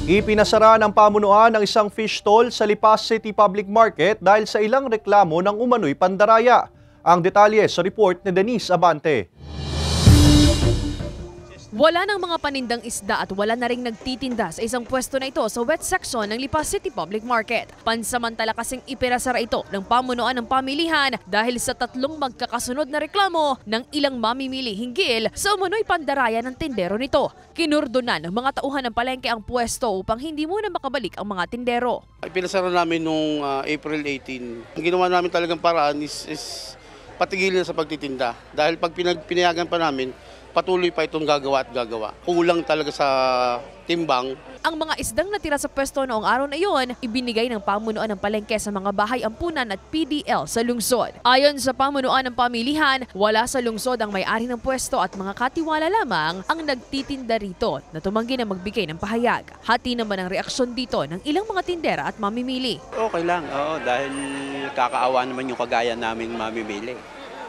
Ipinasara ng pamunuan ng isang fish stall sa Lipa City Public Market dahil sa ilang reklamo ng umano'y pandaraya. Ang detalye sa report ni Denise Abante. Wala ng mga panindang isda at wala na ring nagtitinda sa isang pwesto na ito sa wet section ng Lipa City Public Market. Pansamantala kasing ipinasara ito ng pamunuan ng pamilihan dahil sa tatlong magkakasunod na reklamo ng ilang mamimili hinggil sa umano'y pandaraya ng tindero nito. Kinurdonan ng mga tauhan ng palengke ang pwesto upang hindi muna makabalik ang mga tindero. Ipinasara namin noong April 18. Ang ginawa namin talagang paraan is patigilin sa pagtitinda. Dahil pag pinayagan pa namin, patuloy pa itong gagawa at gagawa. Kulang talaga sa timbang. Ang mga isdang natira sa pwesto noong araw na iyon, ibinigay ng pamunuan ng palengke sa mga bahay ampunan at PDL sa lungsod. Ayon sa pamunuan ng pamilihan, wala sa lungsod ang may-ari ng pwesto at mga katiwala lamang ang nagtitinda rito na tumanggi na magbigay ng pahayag. Hati naman ang reaksyon dito ng ilang mga tindera at mamimili. Okay lang, oo, dahil kakaawa naman yung kagaya naming mamimili.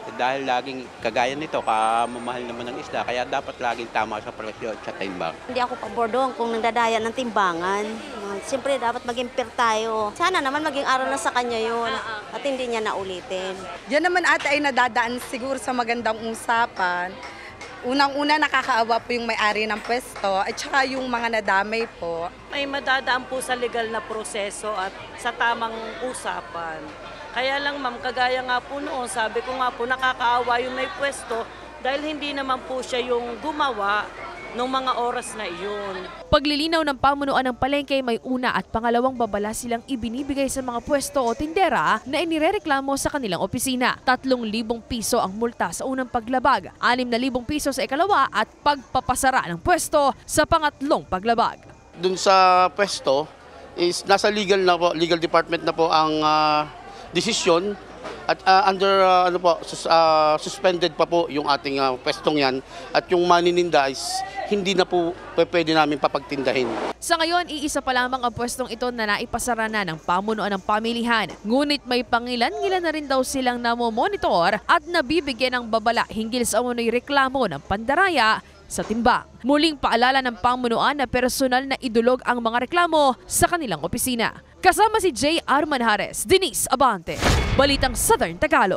Dahil laging kagaya nito, kamamahal naman ng isda, kaya dapat laging tama sa presyo at sa timbang. Hindi ako pabor doon kung nagdadaya ng timbangan. Siyempre dapat maging fair tayo. Sana naman maging aral na sa kanya yun at hindi niya naulitin. Diyan naman ate ay nadadaan siguro sa magandang usapan. Unang-una nakakaawa po yung may-ari ng pwesto at saka yung mga nadamay po. May madadaan po sa legal na proseso at sa tamang usapan. Kaya lang ma'am, kagaya nga po noon, sabi ko nga po nakakaawa yung may pwesto dahil hindi naman po siya yung gumawa ng mga oras na iyon. Paglilinaw ng pamunuan ng palengke, may una at pangalawang babala silang ibinibigay sa mga pwesto o tindera na inirereklamo sa kanilang opisina. 3,000 piso ang multa sa unang paglabag, 6,000 piso sa ikalawa at pagpapasara ng pwesto sa pangatlong paglabag. Dun sa pwesto is nasa legal department na po ang desisyon at suspended pa po yung ating pwestong yan at yung manininda is hindi na po pwede namin papagtindahin. Sa ngayon, iisa pa lamang ang pwestong ito na naipasara na ng pamunuan ng pamilihan. Ngunit may pangilan-ngilan na rin daw silang namomonitor at nabibigyan ng babala hinggil sa umano'y reklamo ng pandaraya sa timbang. Muling paalala ng pamunuan na personal na idulog ang mga reklamo sa kanilang opisina. Kasama si J. R. Manjares, Denise Abante, Balitang Southern Tagalog.